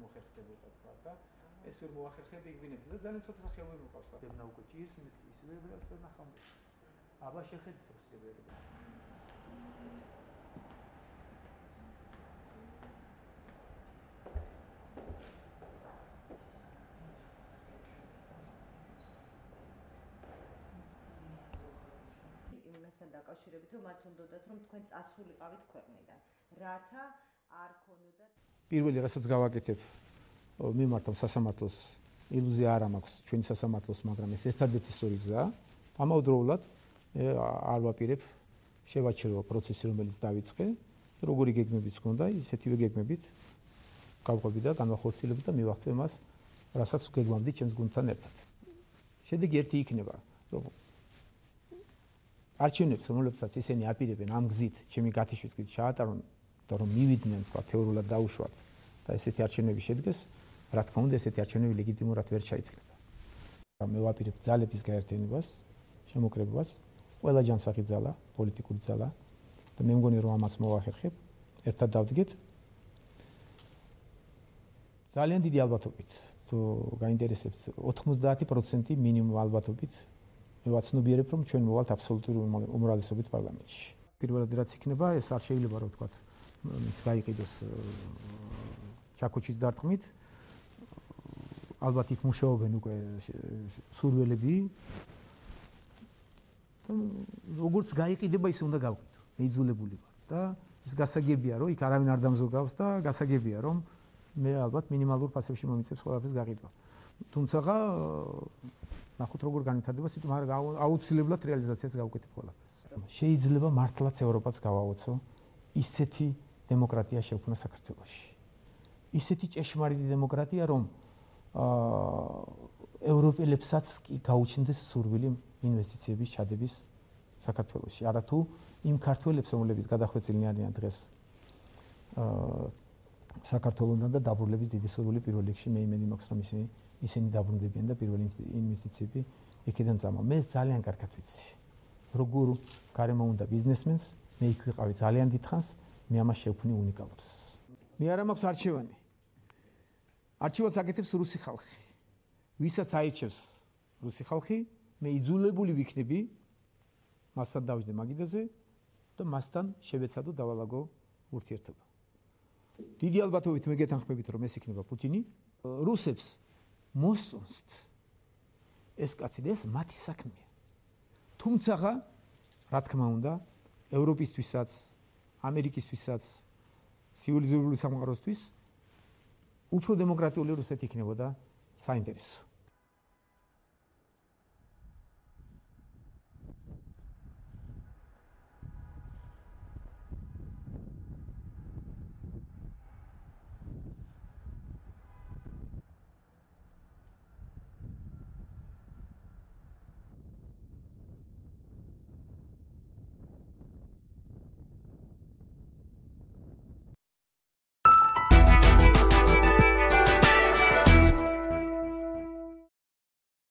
მოხერხდებოდა თქვა და ეს ვერ მოახერხებდა იგბინებს და ძალიან ცოტა სახეობები მოყავს თქვა. დევნა უკვე ჭირს მეთქი ისევე ვერას და ნახავდი. აბა შეხედით რომ სიბერე. იმასთან დაკავშირებით რომ მათ უნდათ რომ თქვენ წასულიყავით ქვეყნიდან. რათა არ ქონოდათ პირველი რასაც გავაკეთებ მიმართავ სასამართლოს ილუზია არ მაქვს ჩვენი სასამართლოს მაგრამ ეს ერთადერთი სწორი გზაა. ამავდროულად არ ვაპირებ შევაჩერო პროცესი რომელიც დავიწყე როგორი გეგმებიც ჰქონდა ისეთივე გეგმებით გავყვები და განვახორციელებ და მივახცე მას რასაც გეგმავდი ჩემს გუნდთან ერთად. შედეგი ერთი იქნება რომ არჩევნებს რომლებსაც ისინი აპირებენ ამ გზით ჩემი გათიშვის გზით ჩაატარონ და რომ მივიდნენ თქვა თეორიულად დაუშვათ და ესეთი არჩევნები შედგეს რა თქმა უნდა ესეთი არჩევნები ლეგიტიმურად ვერ ჩაითვლება. მე ვაპირებ ძალების გაერთიანებას, შემოკრებებას, ყველა ჯანსაღი ძალა, პოლიტიკური ძალა და მე მგონი რომ ამას მოვახერხებ, ერთად დავდგეთ. ძალიან დიდი ალბათობით თუ გაინტერესებთ 90% მინიმუმ ალბათობით მე ვაცნობიერებ რომ ჩვენ მოვალთ აბსოლუტური უმრავლესობით პარლამენტში. პირველად რაც იქნება ეს არ შეიძლება რომ ვთქვათ გაიყიდოს ჩაკოჩის დარტყმით. ალბათ იქ მუშაობენ უკვე სურვილები. როგორც გაიყიდება ისე უნდა გავყიდო. მე იძულებული ვარ და ეს გასაგებია რომ იქ არავინ არ დამზოგავს და გასაგებია რომ მე ალბათ მინიმალურ ფასებში მომიწევს ყველაფერს გაყიდვა. თუმცა ნახოთ როგორ განვითარდება სიტუაცია, მაგრამ აუცილებლად რეალიზაციას გავუკეთებ ყველაფერს. შეიძლება მართლაც ევროპაც გავაოცო ისეთი დემოკრატია შექმნა საქართველოში. ისეთი ჭეშმარიტი დემოკრატია რომ ევროპელებსაც კი გაუჩნდეს სურვილი ინვესტიციების ჩადების საქართველოში. არათუ იმ ქართველებს რომლებიც გადახვეწილნი არიან დღეს საქართველოსთან და დაბრუნების დიდი სურვილი პირველ რიგში მე იმედი მაქვს რომ ისინი დაბრუნდებიან და პირველი ინვესტიციები იქიდან წამო. მე ძალიან კარგად ვიცი როგორ გარემო უნდა ბიზნესმენს მე იქ ვიყავი ძალიან დიდხანს მე ამას შევქმნი უნიკალურს. მე არა მაქვს არჩევანი. არჩევანს აკეთებს რუსი ხალხი. ვისაც აირჩევს რუსი ხალხი, მე იძულებული ვიქნები მასთან დავიჯდე მაგიდაზე და მასთან შევეცადო დავალაგო ურთიერთობა. დიდი ალბათობით მე გეთანხმებით რომ ეს იქნება პუტინი. რუსებს მოსწონთ ეს კაცი და ეს მათი საქმეა. თუმცა რა თქმა უნდა ევროპისთვისაც, ამერიკისთვისაც, ცივილიზებული სამყაროსთვის უფრო დემოკრატიული რუსეთი იქნებოდა საინტერესო.